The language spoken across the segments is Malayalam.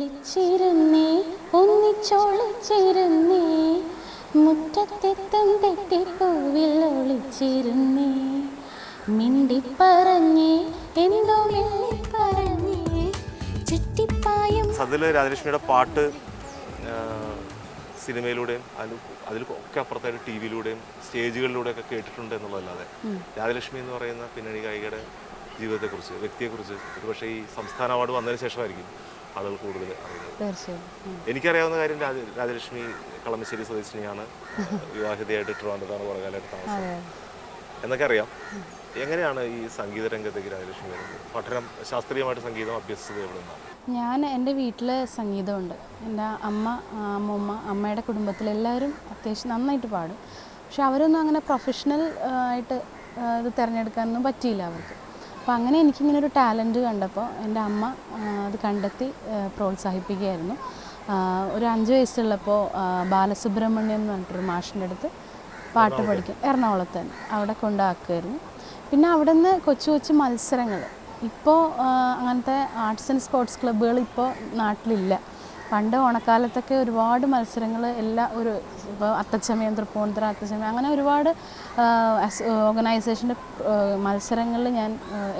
ഒളിച്ചിരുന്നേ ഒന്നിച്ചൊളിച്ചിരുന്നേ മുറ്റത്തെത്തും തെറ്റിപ്പൂവിൽ ഒളിച്ചിരുന്നേ മിണ്ടിപ്പറഞ്ഞേ എന്തോ മിണ്ടിപ്പറഞ്ഞേ ചുറ്റിപ്പായും. സത്യത്തിൽ രാജലക്ഷ്മിയുടെ പാട്ട് സിനിമയിലൂടെയും അതിൽ ഒക്കെ അപ്പുറത്തായിട്ട് ടി വിയിലൂടെയും സ്റ്റേജുകളിലൂടെയൊക്കെ കേട്ടിട്ടുണ്ട് എന്നുള്ളതല്ലാതെ രാജലക്ഷ്മി എന്ന് പറയുന്ന പിന്നണി ഗായികയുടെ ജീവിതത്തെക്കുറിച്ച്, വ്യക്തിയെക്കുറിച്ച് ഒരുപക്ഷെ ഈ സംസ്ഥാന അവാർഡ് വന്നതിന് ശേഷമായിരിക്കും ആളുകൾ കൂടുതൽ അറിയുന്നത്. എനിക്കറിയാവുന്ന കാര്യം രാജലക്ഷ്മി കളമശ്ശേരി സ്വദേശിനിയാണ്, വിവാഹിതയായിട്ട് ട്രിവാൻഡ്രത്താണ് കുറേ കാലമായിട്ട് താമസം എന്നൊക്കെ അറിയാം. എങ്ങനെയാണ് ഈ സംഗീത രംഗത്തേക്ക് രാജലക്ഷ്മി വരുന്നത്? പഠനം, ശാസ്ത്രീയമായിട്ട് സംഗീതം അഭ്യസിച്ചത് എവിടെ നിന്നാണ്? ഞാൻ എൻ്റെ വീട്ടിൽ സംഗീതമുണ്ട്. എൻ്റെ അമ്മയുടെ കുടുംബത്തിലെല്ലാവരും അത്യാവശ്യം നന്നായിട്ട് പാടും. പക്ഷെ അവരൊന്നും അങ്ങനെ പ്രൊഫഷണൽ ആയിട്ട് ഇത് തിരഞ്ഞെടുക്കാനൊന്നും പറ്റിയില്ല അവർക്ക്. അപ്പോൾ അങ്ങനെ എനിക്കിങ്ങനെ ഒരു ടാലൻറ്റ് കണ്ടപ്പോൾ എൻ്റെ അമ്മ അത് കണ്ടെത്തി പ്രോത്സാഹിപ്പിക്കുകയായിരുന്നു. ഒരു 5 വയസ്സുള്ളപ്പോൾ ബാലസുബ്രഹ്മണ്യം എന്ന് പറഞ്ഞിട്ടൊരു മാഷിൻ്റെ അടുത്ത് പാട്ട് പഠിക്കും, എറണാകുളത്ത് തന്നെ, അവിടെ കൊണ്ടാക്കുമായിരുന്നു. പിന്നെ അവിടെ നിന്ന് കൊച്ചു കൊച്ചു മത്സരങ്ങൾ, ഇപ്പോൾ അങ്ങനത്തെ ആർട്സ് ആൻഡ് സ്പോർട്സ് ക്ലബ്ബുകൾ ഇപ്പോൾ നാട്ടിലില്ല. പണ്ട് ഓണക്കാലത്തൊക്കെ ഒരുപാട് മത്സരങ്ങൾ ഒരു ഇപ്പോൾ അത്തച്ചമയം, തൃപ്പൂണിത്തുറ അത്തച്ചമയം, അങ്ങനെ ഒരുപാട് ഓർഗനൈസേഷൻ്റെ മത്സരങ്ങളിൽ ഞാൻ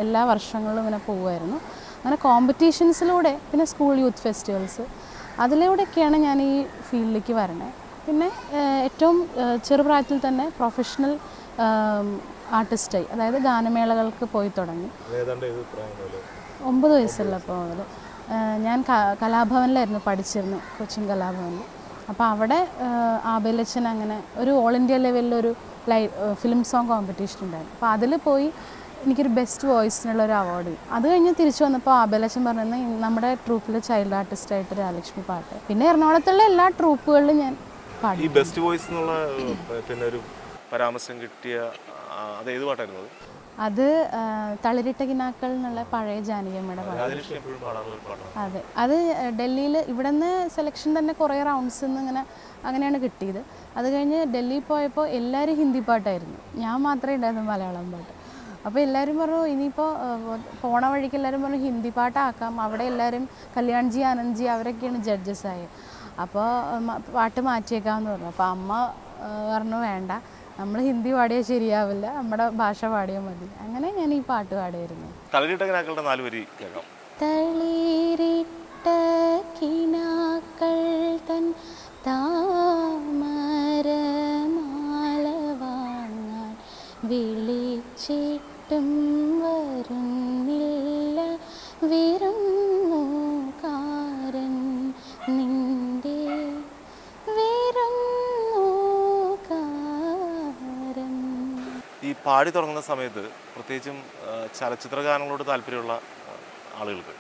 എല്ലാ വർഷങ്ങളിലും ഇങ്ങനെ പോകുമായിരുന്നു. അങ്ങനെ കോമ്പറ്റീഷൻസിലൂടെ, പിന്നെ സ്കൂൾ യൂത്ത് ഫെസ്റ്റിവൽസ്, അതിലൂടെയൊക്കെയാണ് ഞാൻ ഈ ഫീൽഡിലേക്ക് വരണേ. പിന്നെ ഏറ്റവും ചെറുപ്രായത്തിൽ തന്നെ പ്രൊഫഷണൽ ആർട്ടിസ്റ്റായി, അതായത് ഗാനമേളകൾക്ക് പോയി തുടങ്ങി. 9 വയസ്സുള്ളപ്പോൾ മുതൽ ഞാൻ കലാഭവനിലായിരുന്നു പഠിച്ചിരുന്നു, കൊച്ചിൻ കലാഭവനിൽ. അപ്പോൾ അവിടെ ആബേലച്ചൻ അങ്ങനെ ഒരു ഓൾ ഇന്ത്യ ലെവലിലൊരു ഫിലിം സോങ് കോമ്പറ്റീഷൻ ഉണ്ടായിരുന്നു. അപ്പോൾ അതിൽ പോയി എനിക്കൊരു ബെസ്റ്റ് വോയിസിനുള്ളൊരു അവാർഡ്. അത് കഴിഞ്ഞ് തിരിച്ചു വന്നപ്പോൾ ആബേലച്ചൻ പറഞ്ഞത് നമ്മുടെ ട്രൂപ്പിലെ ചൈൽഡ് ആർട്ടിസ്റ്റായിട്ട് രാജലക്ഷ്മി പാട്ട്. പിന്നെ എറണാകുളത്തുള്ള എല്ലാ ട്രൂപ്പുകളിലും ഞാൻ പാടി. ഈ ബെസ്റ്റ് വോയിസ് എന്നുള്ള പിന്നെ ഒരു പരാമർശം കിട്ടിയ അത് ഏത് പാട്ടായിരുന്നു? അത് തളിരിട്ട കിനാക്കൾ എന്നുള്ള പഴയ ജാനകിയമ്മയുടെ പാട്ട്. അതെ, അത് ഡൽഹിയിൽ ഇവിടെ നിന്ന് സെലക്ഷൻ തന്നെ കുറേ റൗണ്ട്സ് ഇങ്ങനെ അങ്ങനെയാണ് കിട്ടിയത്. അത് കഴിഞ്ഞ് ഡൽഹിയിൽ പോയപ്പോൾ എല്ലാവരും ഹിന്ദി പാട്ടായിരുന്നു, ഞാൻ മാത്രമേ ഉണ്ടായിരുന്നു മലയാളം പാട്ട്. അപ്പോൾ എല്ലാവരും പറഞ്ഞു ഇനിയിപ്പോൾ പോണ വഴിക്ക് എല്ലാവരും പറഞ്ഞു ഹിന്ദി പാട്ടാക്കാം. അവിടെ എല്ലാവരും കല്യാൺജി, ആനന്ദ്ജി അവരൊക്കെയാണ് ജഡ്ജസായത്. അപ്പോൾ പാട്ട് മാറ്റിയേക്കാമെന്ന് പറഞ്ഞു. അപ്പോൾ അമ്മ പറഞ്ഞു വേണ്ട, നമ്മൾ ഹിന്ദി പാടിയാൽ ശരിയാവില്ല, നമ്മുടെ ഭാഷ പാടിയാൽ മതി. അങ്ങനെ ഞാൻ ഈ പാട്ട് പാടിയിരുന്നു. തളിരിട്ട കിനാക്കളുടെ 4 വരി കേൾക്കാം. തളിരിട്ട കിനാക്കൾ തൻ താമരമാല വാങ്ങാൻ വിളിച്ചിട്ടും വരുന്നില്ല വിരുന്നുകാരൻ നിന്റെ ഈ പാടി തുടങ്ങുന്ന സമയത്ത് പ്രത്യേകിച്ചും ചലച്ചിത്ര ഗാനങ്ങളോട് താല്പര്യമുള്ള ആളുകൾക്ക്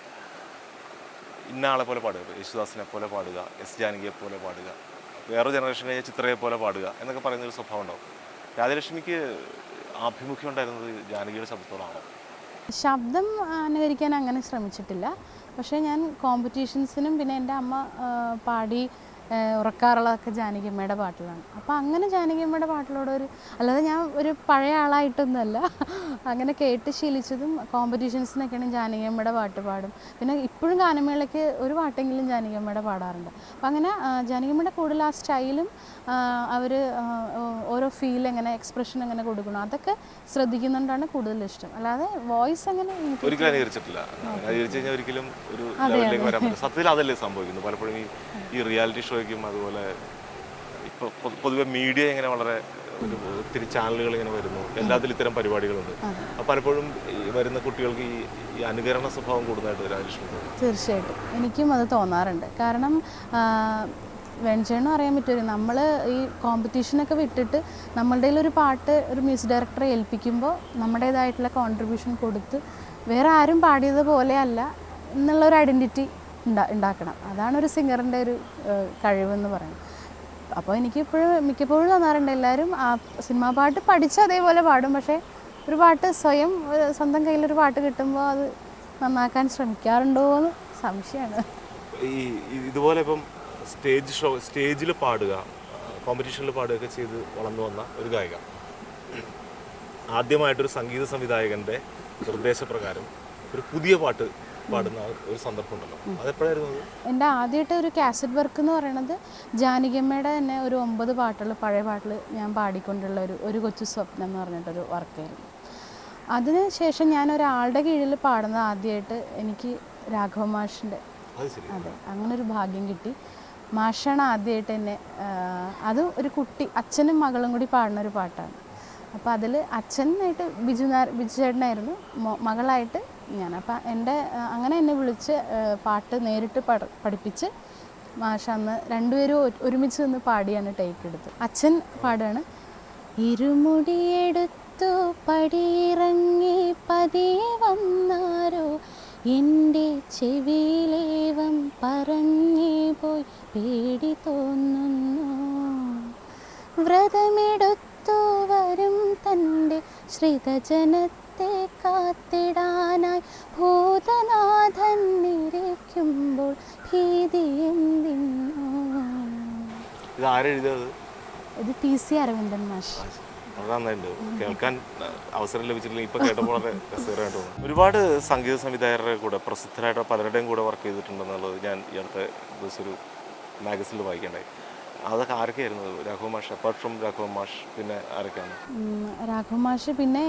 ഇന്ന ആളെ പോലെ പാടുക, യേശുദാസിനെ പോലെ പാടുക, എസ് ജാനകിയെ പോലെ പാടുക, വേറെ ജനറേഷനെ ചിത്രയെ പോലെ പാടുക എന്നൊക്കെ പറയുന്നൊരു സ്വഭാവം ഉണ്ടാവും. രാജലക്ഷ്മിക്ക് ആഭിമുഖ്യം ഉണ്ടായിരുന്നത് ജാനകിയുടെ ശബ്ദത്തോടാണോ? ശബ്ദം അനുകരിക്കാൻ അങ്ങനെ ശ്രമിച്ചിട്ടില്ല. പക്ഷേ ഞാൻ കോമ്പറ്റീഷൻസിനും പിന്നെ എൻ്റെ അമ്മ പാടി ഉറക്കാറുള്ളതൊക്കെ ജാനകിയമ്മയുടെ പാട്ടിലാണ്. അപ്പോൾ അങ്ങനെ ജാനകിയമ്മയുടെ പാട്ടിലോടൊരു, അല്ലാതെ ഞാൻ ഒരു പഴയ ആളായിട്ടൊന്നുമല്ല, അങ്ങനെ കേട്ട് ശീലിച്ചതും കോമ്പറ്റീഷൻസിനൊക്കെയാണ് ജാനകിയമ്മയുടെ പാട്ട് പാടും. പിന്നെ ഇപ്പോഴും ഗാനമേളയ്ക്ക് ഒരു പാട്ടെങ്കിലും ജാനകിയമ്മയുടെ പാടാറുണ്ട്. അപ്പോൾ അങ്ങനെ ജാനകിയമ്മയുടെ കൂടുതൽ ആ സ്റ്റൈലും അവർ ഓരോ ഫീൽ എങ്ങനെ, എക്സ്പ്രഷൻ എങ്ങനെ കൊടുക്കണം, അതൊക്കെ ശ്രദ്ധിക്കുന്നുണ്ടാണ് കൂടുതൽ ഇഷ്ടം. അല്ലാതെ വോയിസ് അങ്ങനെ സത്യത്തിൽ അതല്ലേ സംഭവിക്കുന്നു പലപ്പോഴും ഈ റിയാലിറ്റി ഷോയ്ക്കും. അതുപോലെ ഇപ്പോൾ പൊതുവെ മീഡിയ ഇങ്ങനെ വളരെ ഒത്തിരി ചാനലുകൾ ഇങ്ങനെ വരുന്നു, എല്ലാത്തിലും ഇത്തരം പരിപാടികളുണ്ട്. അപ്പോൾ പലപ്പോഴും വരുന്ന കുട്ടികൾക്ക് ഈ അനുകരണ സ്വഭാവം കൂടുന്നതായിട്ട് രാജലക്ഷ്മി? തീർച്ചയായിട്ടും എനിക്കും അത് തോന്നാറുണ്ട്. കാരണം വെഞ്ചേണോ അറിയാൻ പറ്റുമോ, നമ്മൾ ഈ കോമ്പറ്റീഷനൊക്കെ വിട്ടിട്ട് നമ്മളുടെ ഒരു പാട്ട് ഒരു മ്യൂസിക് ഡയറക്ടറെ ഏൽപ്പിക്കുമ്പോൾ നമ്മുടേതായിട്ടുള്ള കോൺട്രിബ്യൂഷൻ കൊടുത്ത് വേറെ ആരും പാടിയതുപോലെ അല്ല എന്നുള്ളൊരു ഐഡൻറ്റിറ്റി ഉണ്ടാക്കണം. അതാണ് ഒരു സിംഗറിൻ്റെ ഒരു കഴിവെന്ന് പറയുന്നത്. അപ്പോൾ എനിക്കിപ്പോഴും മിക്കപ്പോഴും തോന്നാറുണ്ട് എല്ലാവരും ആ സിനിമാ പാട്ട് പഠിച്ച് അതേപോലെ പാടും, പക്ഷേ ഒരു പാട്ട് സ്വന്തം കയ്യിലൊരു പാട്ട് കിട്ടുമ്പോൾ അത് നന്നാക്കാൻ ശ്രമിക്കാറുണ്ടോ എന്ന് സംശയമാണ്. ഇതുപോലെ ഇപ്പം സ്റ്റേജിൽ പാടുക, കോമ്പറ്റീഷനിൽ പാടുകയൊക്കെ ചെയ്ത് വളർന്നു വന്ന ഒരു ഗായിക ആദ്യമായിട്ടൊരു സംഗീത സംവിധായകൻ്റെ നിർദ്ദേശപ്രകാരം ഒരു പുതിയ പാട്ട് പാടുന്ന ഒരു സന്ദർഭം ഉണ്ടല്ലോ, അതെപ്പോഴായിരുന്നു അത്? എൻ്റെ ആദ്യമായിട്ട് ഒരു കാസറ്റ് വർക്ക് എന്ന് പറയുന്നത് ജാനകിയമ്മയുടെ തന്നെ ഒരു 9 പാട്ടുകൾ, പഴയ പാട്ടിൽ ഞാൻ പാടിക്കൊണ്ടുള്ള ഒരു കൊച്ചു സ്വപ്നം എന്ന് പറഞ്ഞിട്ടൊരു വർക്കായിരുന്നു. അതിന് ശേഷം ഞാൻ ഒരാളുടെ കീഴിൽ പാടുന്നത് ആദ്യമായിട്ട് എനിക്ക് രാഘവ മാഷിൻ്റെ, അതെ, അങ്ങനൊരു ഭാഗ്യം കിട്ടി. മാഷാണ് ആദ്യമായിട്ട് എന്നെ, അത് ഒരു കുട്ടി അച്ഛനും മകളും കൂടി പാടുന്ന ഒരു പാട്ടാണ്. അപ്പോൾ അതിൽ അച്ഛനായിട്ട് ബിജു ചേട്ടനായിരുന്നു, മകളായിട്ട് ഞാൻ. അപ്പം അങ്ങനെ എന്നെ വിളിച്ച് പാട്ട് നേരിട്ട് പഠിപ്പിച്ച് മാഷ അന്ന് രണ്ടുപേരും ഒരുമിച്ച് നിന്ന് പാടിയാണ് ടേക്ക് എടുത്ത്. അച്ഛൻ പാടുകയാണ്, ഇരുമുടിയെടുത്തു പടിയിറങ്ങി പതിയെ വന്നാരോ, എൻ്റെ ചെവിയിലേവം പറഞ്ഞേ പോയി പേടി തോന്നുന്നു, വ്രതമെടുത്തു വരും തൻ്റെ ശ്രിതജനത്തെ കാത്തിടാനായി ഭൂതനാഥൻ ഇരിക്കുമ്പോൾ ഭീതി എന്തിനോ. ഇത് PC അരവിന്ദൻ മാഷ്. കേൾക്കാൻ അവസരം ലഭിച്ചിട്ടില്ല, ഇപ്പൊ കേട്ടപ്പോൾ വളരെ രസകരമായിട്ട് തോന്നുന്നു. ഒരുപാട് സംഗീത സംവിധായകരുടെ കൂടെ, പ്രസിദ്ധരായിട്ട് പലരുടെയും കൂടെ വർക്ക് ചെയ്തിട്ടുണ്ടെന്നുള്ളത് ഞാൻ ഈ അടുത്ത ദിവസം ഒരു മാഗസിനിൽ വായിക്കണ്ടായി. അതൊക്കെ ആരൊക്കെയായിരുന്നു? രാഘവ മാഷ്, അപ്പാർട്ട് ഫ്രം രാഘവ മാഷ് പിന്നെ ആരൊക്കെയാണ്? രാഘവ മാഷ്, പിന്നെ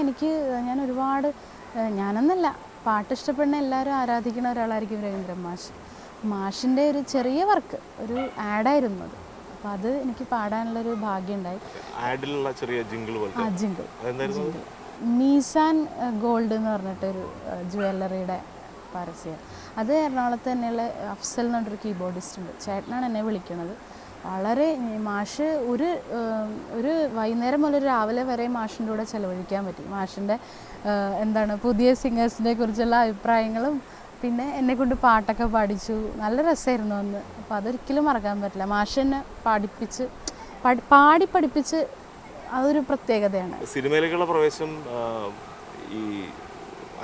ഞാൻ ഒരുപാട്, ഞാനെന്നല്ല, പാട്ട് ഇഷ്ടപ്പെടുന്ന എല്ലാവരും ആരാധിക്കുന്ന ഒരാളായിരിക്കും രവീന്ദ്രൻ മാഷ്. മാഷിൻ്റെ ഒരു ചെറിയ വർക്ക്, ഒരു ആഡായിരുന്നു അത്. അപ്പോൾ അത് എനിക്ക് പാടാനുള്ളൊരു ഭാഗ്യം ഉണ്ടായി. ആഡിലുള്ള ചെറിയ ജിംഗിൾ, മീസാൻ ഗോൾഡ് എന്ന് പറഞ്ഞിട്ടൊരു ജ്വല്ലറിയുടെ പരസ്യം. അത് എറണാകുളത്ത് തന്നെയുള്ള അഫ്സൽ എന്ന് പറഞ്ഞൊരു കീബോർഡിസ്റ്റ് ഉണ്ട്, ചേട്ടനാണ് എന്നെ വിളിക്കുന്നത്. വളരെ മാഷ് ഒരു വൈകുന്നേരം മുതൽ രാവിലെ വരെ മാഷിൻ്റെ കൂടെ ചിലവഴിക്കാൻ പറ്റി. മാഷിൻ്റെ പുതിയ സിംഗേഴ്സിനെ കുറിച്ചുള്ള അഭിപ്രായങ്ങളും പിന്നെ എന്നെക്കൊണ്ട് പാട്ടൊക്കെ പാടിച്ചു. നല്ല രസമായിരുന്നു അന്ന്. അപ്പോൾ അതൊരിക്കലും മറക്കാൻ പറ്റില്ല. മാഷ് എന്നെ പഠിപ്പിച്ച് അതൊരു പ്രത്യേകതയാണ്. സിനിമയിലേക്കുള്ള പ്രവേശം ഈ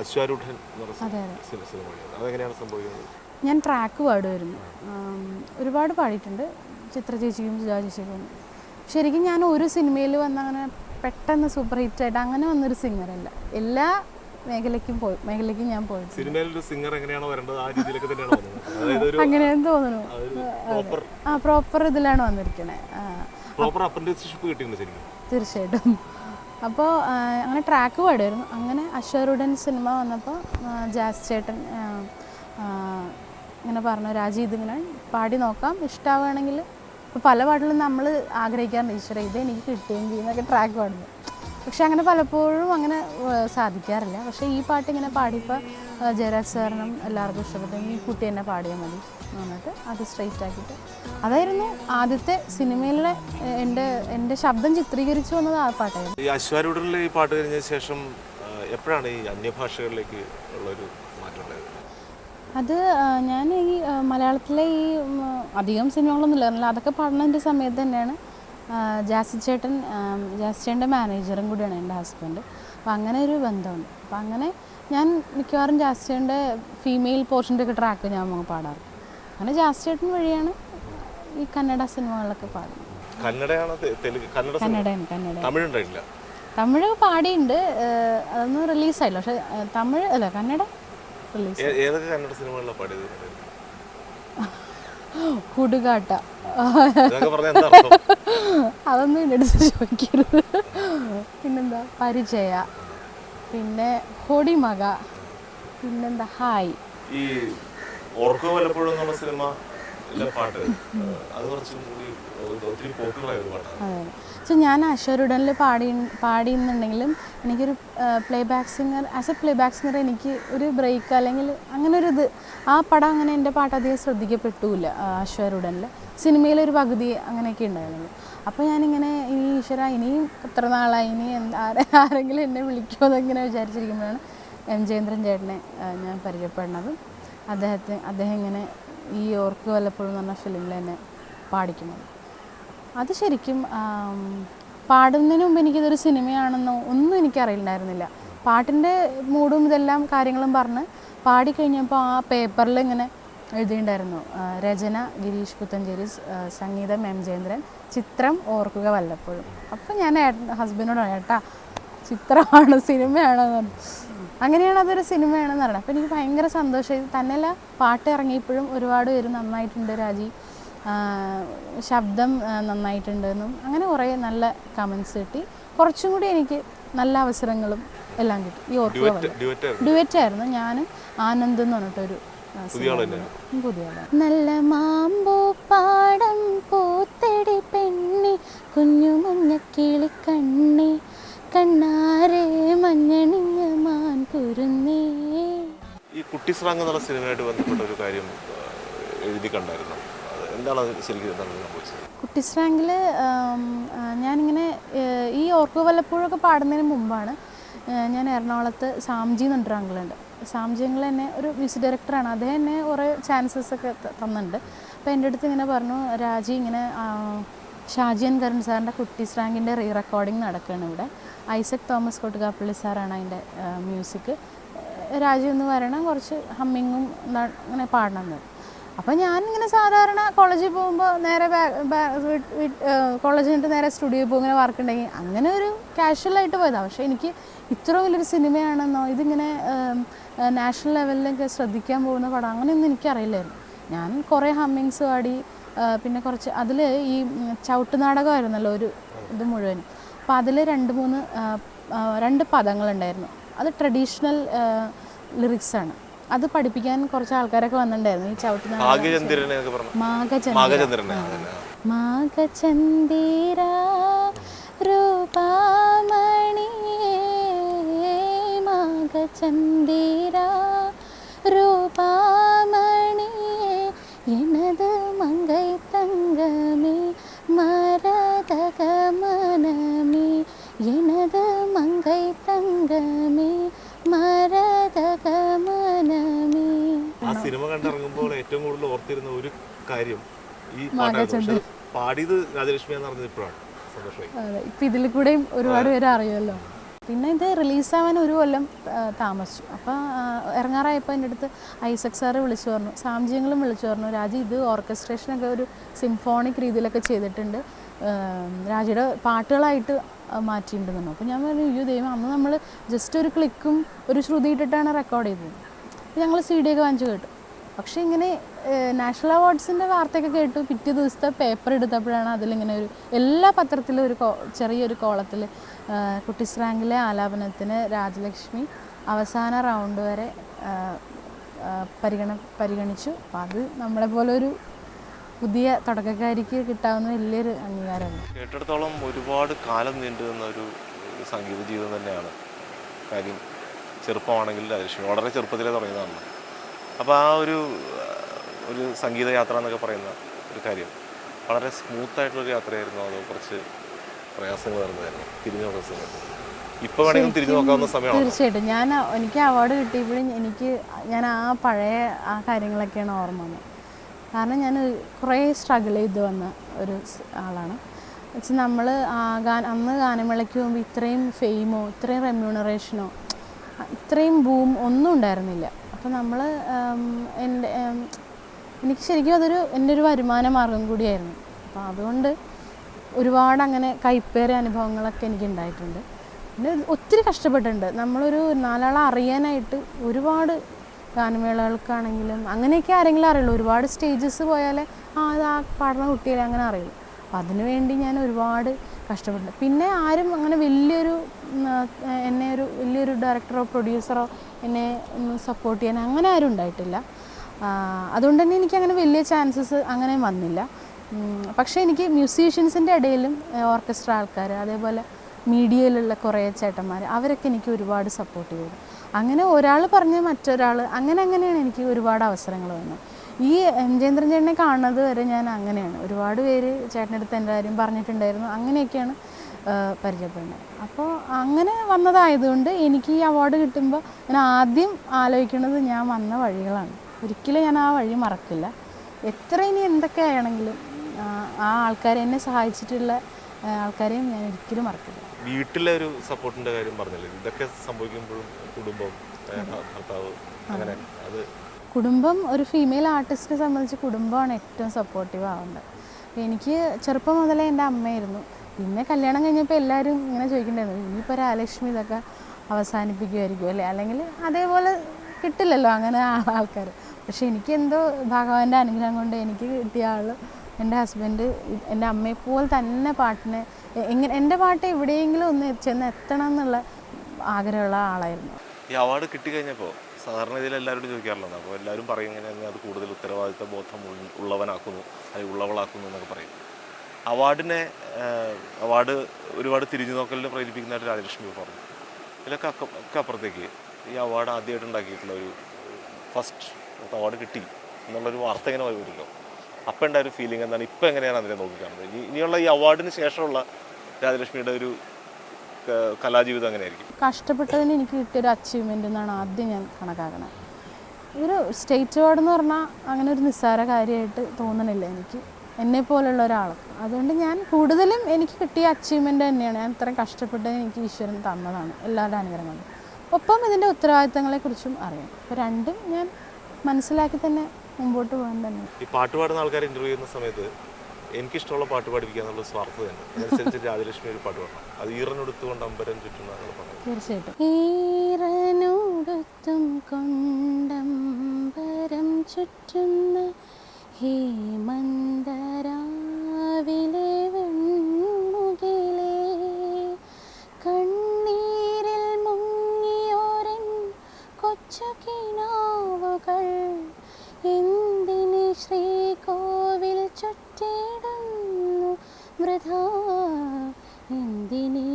അശ്വാരൂഢൻ, അതെങ്ങനെയാണ് സംഭവിക്കുന്നത്? ഞാൻ ട്രാക്ക് പാടുമായിരുന്നു, ഒരുപാട് പാടിയിട്ടുണ്ട്, ചിത്ര ചേച്ചിക്കും സുജാ ചേച്ചിക്കും. ശരിക്കും ഞാൻ ഒരു സിനിമയിൽ വന്ന് അങ്ങനെ പെട്ടെന്ന് സൂപ്പർ ഹിറ്റായിട്ട് അങ്ങനെ വന്നൊരു സിംഗറല്ല. എല്ലാ മേഖലയ്ക്കും ഞാൻ പോയി. സിനിമയിലൊരു സിംഗർ എങ്ങനെയാണോ വരേണ്ടത് ആ രീതിയിലൊക്കെ തന്നെയാണ് വന്നത്. അങ്ങനെയെന്ന് തോന്നുന്നു. പ്രോപ്പർ ഇതിലാണ് വന്നിരിക്കണേ. തീർച്ചയായിട്ടും. അപ്പോൾ അങ്ങനെ ട്രാക്ക് പാടുമായിരുന്നു. അങ്ങനെ അശ്വരുടൻ സിനിമ വന്നപ്പോൾ ജാസ് ചേട്ടൻ ഇങ്ങനെ പറഞ്ഞു, രാജി ഇതിങ്ങനെ പാടി നോക്കാം, ഇഷ്ടമാവുകയാണെങ്കിൽ. ഇപ്പോൾ പല പാട്ടിലും നമ്മൾ ആഗ്രഹിക്കാറുണ്ട്, ഈശ്വര ഇത് എനിക്ക് കിട്ടുകയും എന്നൊക്കെ ട്രാക്ക് പാടുന്നു. പക്ഷെ അങ്ങനെ പലപ്പോഴും അങ്ങനെ സാധിക്കാറില്ല. പക്ഷേ ഈ പാട്ട് ഇങ്ങനെ പാടിയപ്പോൾ ജയരാജ് സാറിനും എല്ലാവർക്കും ഇഷ്ടപ്പെട്ടു. ഈ കുട്ടി എന്നെ പാടിയാൽ മതി എന്ന് പറഞ്ഞിട്ട് അത് സ്ട്രെയിറ്റ് ആക്കിയിട്ട്, അതായിരുന്നു ആദ്യത്തെ സിനിമയിലെ എൻ്റെ ശബ്ദം ചിത്രീകരിച്ചു വന്നത് ആ പാട്ടായിരുന്നു. ഈ അശ്വാരൂഢനിൽ ഈ പാട്ട് കഴിഞ്ഞ ശേഷം എപ്പോഴാണ് ഈ അന്യഭാഷകളിലേക്ക് ഉള്ളൊരു മാറ്റം ഉണ്ടായത്? അത് ഞാൻ ഈ മലയാളത്തിലെ ഈ അധികം സിനിമകളൊന്നും ഇല്ലായിരുന്നില്ല, അതൊക്കെ പാടുന്നതിൻ്റെ സമയത്ത് തന്നെയാണ് ജാസി ചേട്ടൻ്റെ മാനേജറും കൂടിയാണ് എൻ്റെ ഹസ്ബൻഡ്. അപ്പോൾ അങ്ങനെ ഒരു ബന്ധമുണ്ട്. അപ്പോൾ അങ്ങനെ ഞാൻ മിക്കവാറും ജാസി ചേട്ടൻ്റെ ഫീമെയിൽ പോർഷൻ്റെ ഒക്കെ ട്രാക്ക് ഞാൻ പാടാറ്. അങ്ങനെ ജാസി ചേട്ടൻ വഴിയാണ് ഈ കന്നഡ സിനിമകളിലൊക്കെ പാടുന്നത്. തമിഴ് പാടിയുണ്ട്, അതൊന്നും റിലീസായില്ല. പക്ഷെ തമിഴ് അല്ല, കന്നഡ റിലീസ്. കുടുകാട്ട, അതൊന്നും എൻ്റെ അടുത്ത് ചോദിക്കരുത്. പിന്നെന്താ പരിചയ, പിന്നെ ഹൊടിമക, പിന്നെന്താ ഹായ്. ഈ ഓർക്കോ വല്ലപ്പോഴും എന്നുള്ള സിനിമ അതെ. ഞാൻ അശ്വരുടനിൽ പാടിയെന്നുണ്ടെങ്കിലും എനിക്കൊരു playback singer, as A playback singer എനിക്ക് ഒരു ബ്രേക്ക് അല്ലെങ്കിൽ അങ്ങനെ ഒരു ഇത്, ആ പടം അങ്ങനെ എൻ്റെ പാട്ട് അധികം ശ്രദ്ധിക്കപ്പെട്ടില്ല. അശ്വരുടനിൽ സിനിമയിലൊരു പകുതി അങ്ങനെയൊക്കെ ഉണ്ടായിരുന്നുള്ളൂ. അപ്പോൾ ഞാനിങ്ങനെ ഈ ഈശ്വര ഇനിയും എത്ര നാളായി, ഇനി ആരെങ്കിലും എന്നെ വിളിക്കുമോ എന്നിങ്ങനെ വിചാരിച്ചിരിക്കുമ്പോഴാണ് ജയേന്ദ്രൻ ചേട്ടനെ ഞാൻ പരിചയപ്പെടുന്നതും അദ്ദേഹം ഇങ്ങനെ ഈ ഓർക്ക് വല്ലപ്പോഴും എന്ന് പറഞ്ഞ ഫിലിമിൽ എന്നെ പാടിക്കുന്നത്. അത് ശരിക്കും പാടുന്നതിന് മുമ്പ് എനിക്കിതൊരു സിനിമയാണെന്നോ ഒന്നും എനിക്കറിയില്ലായിരുന്നില്ല. പാട്ടിൻ്റെ മൂഡും ഇതെല്ലാം കാര്യങ്ങളും പറഞ്ഞ് പാടിക്കഴിഞ്ഞപ്പോൾ ആ പേപ്പറിൽ ഇങ്ങനെ എഴുതിയിട്ടുണ്ടായിരുന്നു, രചന ഗിരീഷ് പുത്തഞ്ചേരി, സംഗീതം ജയേന്ദ്രൻ, ചിത്രം ഓർക്കുക വല്ലപ്പോഴും. അപ്പം ഞാൻ ഹസ്ബൻഡിനോട് ഏട്ടാ ചിത്രമാണ് സിനിമയാണോ എന്ന് പറഞ്ഞു. അങ്ങനെയാണ് അതൊരു സിനിമയാണെന്ന് പറയുന്നത്. അപ്പോൾ എനിക്ക് ഭയങ്കര സന്തോഷമായി. തന്നെയല്ല, പാട്ട് ഇറങ്ങിയപ്പോഴും ഒരുപാട് പേര് നന്നായിട്ടുണ്ട് രാജി, ശബ്ദം നന്നായിട്ടുണ്ടെന്നും അങ്ങനെ കുറേ നല്ല കമൻസ് കിട്ടി. കുറച്ചും കൂടി എനിക്ക് നല്ല അവസരങ്ങളും എല്ലാം കിട്ടി. ഈ ഓർക്കുക ഡ്യുവറ്റ് ആയിരുന്നു. ഞാനും ആനന്ദ് എന്ന് പറഞ്ഞിട്ടൊരു പുതിയ നല്ല മാമ്പൂ പാടം പൂത്തടി പെണ്ണി കുഞ്ഞു മഞ്ഞ കിളിക്കണ്ണി കണ്ണാരെ മഞ്ഞണിഞ്ഞ മാൻ കുരുന്നേ. ഈ കുട്ടിസ്രാങ്ക് എന്നുള്ള സിനിമയായിട്ട് ബന്ധപ്പെട്ട ഒരു കാര്യം എഴുതി കണ്ടായിരുന്നു. എന്താണ് ശരിക്കും സംഭവിച്ചത്? കുട്ടിസ്രാങ്കിൽ ഞാനിങ്ങനെ ഈ ഓർക്കുക വല്ലപ്പോഴൊക്കെ പാടുന്നതിന് മുമ്പാണ് ഞാൻ എറണാകുളത്ത് സാംജി എന്ന് പറഞ്ഞൊരു അങ്കിളുണ്ട്. സാംജി അങ്കിൾ എന്നെ ഒരു മ്യൂസിക് ഡയറക്ടറാണ്. അദ്ദേഹം എന്നെ കുറേ ചാൻസസ് ഒക്കെ തന്നിട്ടുണ്ട്. അപ്പോൾ എൻ്റെ അടുത്ത് ഇങ്ങനെ പറഞ്ഞു, രാജി ഇങ്ങനെ ഷാജിയൻ കരൺ സാറിൻ്റെ കുട്ടിസ്രാങ്കിൻ്റെ റീ റെക്കോർഡിങ് നടക്കുകയാണ് ഇവിടെ. ഐസക് തോമസ് കൊട്ടുകാപ്പള്ളി സാറാണ് അതിൻ്റെ മ്യൂസിക്. രാജി ഒന്ന് വരണം, കുറച്ച് ഹമ്മിങ്ങും അങ്ങനെ പാടണം. അപ്പോൾ ഞാനിങ്ങനെ സാധാരണ കോളേജിൽ പോകുമ്പോൾ നേരെ കോളേജിൽ നിന്നിട്ട് നേരെ സ്റ്റുഡിയോയിൽ പോകും, ഇങ്ങനെ വർക്ക് ഉണ്ടെങ്കിൽ അങ്ങനെ ഒരു കാഷ്വലായിട്ട് പോയതാണ്. പക്ഷേ എനിക്ക് ഇത്ര വലിയൊരു സിനിമയാണെന്നോ ഇതിങ്ങനെ നാഷണൽ ലെവലിലൊക്കെ ശ്രദ്ധിക്കാൻ പോകുന്ന പടം അങ്ങനെയൊന്നും എനിക്കറിയില്ലായിരുന്നു. ഞാൻ കുറേ ഹമ്മിങ്സ് പാടി, പിന്നെ കുറച്ച് അതിൽ ഈ ചവിട്ട് നാടകമായിരുന്നല്ലോ ഒരു ഇത് മുഴുവൻ. അപ്പോൾ അതിൽ 2 പദങ്ങളുണ്ടായിരുന്നു. അത് ട്രഡീഷണൽ ലിറിക്സാണ്. അത് പഠിപ്പിക്കാൻ കുറച്ച് ആൾക്കാരൊക്കെ വന്നിട്ടുണ്ടായിരുന്നു. ഈ ചവിട്ട് മാഘചന്ദിര രൂപാമണി മാഘചന്ദിര രൂപാമണി எனது மங்கை தங்கமே மரதக மனமே எனது மங்கை தங்கமே മരതക മനമേ. ആ സിനിമ കണ്ടിറങ്ങുമ്പോൾ ഏറ്റവും കൂടുതൽ ഓർത്തിരുന്ന ഒരു കാര്യം ഈ പാട്ടാണ്. പാടിയത് രാജലക്ഷ്മി എന്ന് പറഞ്ഞത് ഇപ്പോഴാണ് സന്തോഷമായി. ഇപ്പം ഇതിൽ കൂടെയും ഒരുപാട് പേര് അറിയുമല്ലോ. പിന്നെ ഇത് റിലീസാവാൻ 1 കൊല്ലം താമസിച്ചു. അപ്പോൾ ഇറങ്ങാറായപ്പോൾ എൻ്റെ അടുത്ത് ഐസക് സാറ് വിളിച്ചു പറഞ്ഞു, സാംജിയങ്ങളും വിളിച്ചു പറഞ്ഞു, രാജി ഇത് ഓർക്കസ്ട്രേഷനൊക്കെ ഒരു സിംഫോണിക് രീതിയിലൊക്കെ ചെയ്തിട്ടുണ്ട്, രാജിയുടെ പാട്ടുകളായിട്ട് മാറ്റിയിട്ടുണ്ടെന്നു. അപ്പോൾ ഞാൻ പറഞ്ഞു, അയ്യോ ദൈവം, അന്ന് നമ്മൾ ജസ്റ്റ് ഒരു ക്ലിക്കും ഒരു ശ്രുതി ഇട്ടിട്ടാണ് റെക്കോർഡ് ചെയ്തത്. അപ്പോൾ ഞങ്ങൾ CD ഒക്കെ വാങ്ങിച്ചു കേട്ടു. പക്ഷേ ഇങ്ങനെ നാഷണൽ അവാർഡ്സിൻ്റെ വാർത്തയൊക്കെ കേട്ടു. പിറ്റേ ദിവസത്തെ പേപ്പർ എടുത്തപ്പോഴാണ് അതിലിങ്ങനെ ഒരു എല്ലാ പത്രത്തിലും ഒരു ചെറിയൊരു കോളത്തിൽ കുട്ടിസ്രാങ്കിലെ ആലാപനത്തിന് രാജലക്ഷ്മി അവസാന റൗണ്ട് വരെ പരിഗണിച്ചു. അപ്പോൾ അത് നമ്മളെപ്പോലെ ഒരു പുതിയ തുടക്കക്കാരിക്ക് കിട്ടാവുന്ന വലിയൊരു അംഗീകാരമാണ്. കേട്ടിടത്തോളം ഒരുപാട് കാലം നീണ്ടു നിന്ന ഒരു സംഗീത ജീവിതം തന്നെയാണ്. കാര്യം ചെറുപ്പമാണെങ്കിൽ രാജലക്ഷ്മി വളരെ ചെറുപ്പത്തിലേ തുടങ്ങിയതാണ്. അപ്പോൾ ആ ഒരു സംഗീത യാത്ര എന്നൊക്കെ പറയുന്ന ഒരു കാര്യം വളരെ സ്മൂത്തായിട്ടുള്ളൊരു യാത്രയായിരുന്നു. അതോ കുറച്ച് പ്രയാസങ്ങൾ വരുന്നതായിരുന്നു തിരിഞ്ഞു നോക്കുന്ന സമയത്ത്? ഇപ്പോൾ വേണമെങ്കിലും തിരിഞ്ഞു നോക്കാവുന്ന സമയമാണ്. തീർച്ചയായിട്ടും. എനിക്ക് അവാർഡ് കിട്ടിയപ്പോഴും ഞാൻ പഴയ കാര്യങ്ങളൊക്കെയാണ് ഓർമ്മ വന്നത്. കാരണം ഞാൻ കുറേ സ്ട്രഗിൾ ചെയ്ത് വന്ന ഒരു ആളാണ്. വെച്ചാൽ നമ്മൾ അന്ന് ഗാനമേളയ്ക്ക് പോകുമ്പോൾ ഇത്രയും ഫെയിമോ ഇത്രയും റെമ്യൂണറേഷനോ ഇത്രയും ബൂം ഒന്നും ഉണ്ടായിരുന്നില്ല. അപ്പോൾ നമ്മൾ എനിക്ക് ശരിക്കും എൻ്റെ ഒരു വരുമാന മാർഗം കൂടിയായിരുന്നു. അപ്പോൾ അതുകൊണ്ട് ഒരുപാട് അങ്ങനെ കൈപ്പേറിയ അനുഭവങ്ങളൊക്കെ എനിക്ക് ഉണ്ടായിട്ടുണ്ട്. പിന്നെ ഒത്തിരി കഷ്ടപ്പെട്ടിട്ടുണ്ട്. നമ്മളൊരു 4 ആളെ അറിയാനായിട്ട് ഒരുപാട് ഗാനമേളകൾക്കാണെങ്കിലും അങ്ങനെയൊക്കെ ആരെങ്കിലും അറിയുള്ളൂ. ഒരുപാട് സ്റ്റേജസ് പോയാലേ അത് ആ പാടുന്ന കുട്ടികളെ അങ്ങനെ അറിയുള്ളൂ. അപ്പോൾ അതിനുവേണ്ടി ഞാൻ ഒരുപാട് കഷ്ടപ്പെട്ടു. പിന്നെ ആരും അങ്ങനെ വലിയൊരു ഡയറക്ടറോ പ്രൊഡ്യൂസറോ എന്നെ സപ്പോർട്ട് ചെയ്യാൻ അങ്ങനെ ആരും ഉണ്ടായിട്ടില്ല. അതുകൊണ്ട് തന്നെ എനിക്കങ്ങനെ വലിയ ചാൻസസ് അങ്ങനെ വന്നില്ല. പക്ഷേ എനിക്ക് മ്യൂസീഷ്യൻസിൻ്റെ ഇടയിലും ഓർക്കസ്ട്ര ആൾക്കാർ, അതേപോലെ മീഡിയയിലുള്ള കുറേ ചേട്ടന്മാർ, അവരൊക്കെ എനിക്ക് ഒരുപാട് സപ്പോർട്ട് ചെയ്തു. അങ്ങനെ ഒരാൾ പറഞ്ഞ് മറ്റൊരാൾ അങ്ങനെയാണ് എനിക്ക് ഒരുപാട് അവസരങ്ങൾ വന്നത്. ഈ ജയേന്ദ്രൻ ചേട്ടനെ കാണുന്നത് വരെ ഞാൻ അങ്ങനെയാണ്. ഒരുപാട് പേര് ചേട്ടനടുത്ത് എൻ്റെ കാര്യം പറഞ്ഞിട്ടുണ്ടായിരുന്നു. അങ്ങനെയൊക്കെയാണ് പരിചയപ്പെടുന്നത്. അപ്പോൾ അങ്ങനെ വന്നതായതുകൊണ്ട് എനിക്ക് ഈ അവാർഡ് കിട്ടുമ്പോൾ ഞാൻ ആദ്യം ആലോചിക്കുന്നത് ഞാൻ വന്ന വഴികളാണ്. ഒരിക്കലും ഞാൻ ആ വഴി മറക്കില്ല. എത്ര ഇനി എന്തൊക്കെ ആണെങ്കിലും ആ ആൾക്കാരെ എന്നെ സഹായിച്ചിട്ടുള്ള ആൾക്കാരെയും ഞാൻ ഒരിക്കലും മറക്കില്ല. വീട്ടിലെ ഒരു സപ്പോർട്ടിൻ്റെ കാര്യം പറഞ്ഞില്ലേ, ഇതൊക്കെ സംഭവിക്കുമ്പോഴും കുടുംബം, ഭർത്താവ്, അങ്ങനെ അത് കുടുംബം ഒരു ഫീമെയിൽ ആർട്ടിസ്റ്റിനെ സംബന്ധിച്ച് കുടുംബമാണ് ഏറ്റവും സപ്പോർട്ടീവ് ആവേണ്ടത്. എനിക്ക് ചെറുപ്പം മുതലേ എൻ്റെ അമ്മയായിരുന്നു. പിന്നെ കല്യാണം കഴിഞ്ഞപ്പോൾ എല്ലാവരും ഇങ്ങനെ ചോദിക്കണ്ടായിരുന്നു, ഇനിയിപ്പോൾ രാജലക്ഷ്മി ഇതൊക്കെ അവസാനിപ്പിക്കുമായിരിക്കും അല്ലേ, അല്ലെങ്കിൽ അതേപോലെ കിട്ടില്ലല്ലോ അങ്ങനെ ആൾക്കാർ. പക്ഷെ എനിക്കെന്തോ ഭഗവാന്റെ അനുഗ്രഹം കൊണ്ട് എനിക്ക് കിട്ടിയ ആൾ എൻ്റെ ഹസ്ബൻഡ് എൻ്റെ അമ്മയെപ്പോലെ തന്നെ പാട്ടിനെ എൻ്റെ പാട്ട് എവിടെയെങ്കിലും ഒന്ന് ചെന്ന് എത്തണം എന്നുള്ള ആഗ്രഹമുള്ള ആളായിരുന്നു. ഈ അവാർഡ് കിട്ടിക്കഴിഞ്ഞപ്പോൾ സാധാരണ ഇതിൽ എല്ലാവരോടും ചോദിക്കാറുള്ളത്, അപ്പോൾ എല്ലാവരും പറയും ഇങ്ങനെ അത് കൂടുതൽ ഉത്തരവാദിത്ത ബോധം ഉള്ളവനാക്കുന്നു അല്ലെങ്കിൽ ഉള്ളവളാക്കുന്നു എന്നൊക്കെ പറയും. അവാർഡ് ഒരുപാട് തിരിഞ്ഞു നോക്കലിനെ പ്രേരിപ്പിക്കുന്നതായിട്ട് രാജലക്ഷ്മി പറഞ്ഞു. ഇതിലൊക്കെ ഒക്കെ അപ്പുറത്തേക്ക് ഈ അവാർഡ് ആദ്യമായിട്ട് ഉണ്ടാക്കിയിട്ടുള്ള ഒരു ഫസ്റ്റ് അവാർഡ് കിട്ടി എന്നുള്ളൊരു വാർത്ത ഇങ്ങനെ വരുമല്ലോ, അപ്പം ഉണ്ടായ ഒരു ഫീലിംഗ് എന്താണ്, ഇപ്പം എങ്ങനെയാണ് അതിനെ നോക്കിക്കാണുന്നത്? ഇനിയുള്ള ഈ അവാർഡിന് ശേഷമുള്ള രാജലക്ഷ്മിയുടെ ഒരു കലാജീവിതം എങ്ങനെയായിരിക്കും? കഷ്ടപ്പെട്ടതിന് എനിക്ക് കിട്ടിയൊരു അച്ചീവ്മെൻ്റ് എന്നാണ് ആദ്യം ഞാൻ കണക്കാക്കണത്. ഒരു സ്റ്റേറ്റ് അവാർഡ് എന്ന് പറഞ്ഞാൽ അങ്ങനെ ഒരു നിസ്സാര കാര്യമായിട്ട് തോന്നണില്ല എനിക്ക്, എന്നെപ്പോലുള്ള ഒരാൾക്ക്. അതുകൊണ്ട് ഞാൻ കൂടുതലും എനിക്ക് കിട്ടിയ അച്ചീവ്മെൻ്റ് തന്നെയാണ്. ഞാൻ ഇത്രയും കഷ്ടപ്പെട്ടതിന് എനിക്ക് ഈശ്വരൻ തന്നതാണ്, എല്ലാവരുടെ അനുഗ്രഹം കൊണ്ട്. ഒപ്പം ഇതിൻ്റെ ഉത്തരവാദിത്തങ്ങളെക്കുറിച്ചും അറിയാം. അപ്പോൾ രണ്ടും ഞാൻ മനസ്സിലാക്കി തന്നെ മുമ്പോട്ട് പോകാൻ തന്നെ. ഈ പാട്ട് പാടുന്ന ആൾക്കാർ ഇൻ്റർവ്യൂ ചെയ്യുന്ന സമയത്ത് എനിക്കിഷ്ടമുള്ള പാട്ട് പാടിപ്പിക്കുക എന്നുള്ള സ്വാർത്ഥതയാണ്. അതനുസരിച്ച് രാജലക്ഷ്മി ഒരു പാട്ട് പാടണം, അത് ഈറനെടുത്തുകൊണ്ട് അമ്പരം ചുറ്റുന്നതാണ് പറയുന്നത്. തീർച്ചയായിട്ടും. ഈറനോടൊത്തും കൊണ്ടമ്പരം ചുറ്റുന്ന ഹേമന്തരാവിലെ വെൺമുകിലേ, കണ്ണീരിൽ മുങ്ങിയോരൻ കൊച്ചു കിനാവുകൾ എന്തിന് ശ്രീകോവിൽ ചുറ്റിടുന്നു വൃഥാ, എന്തിനീ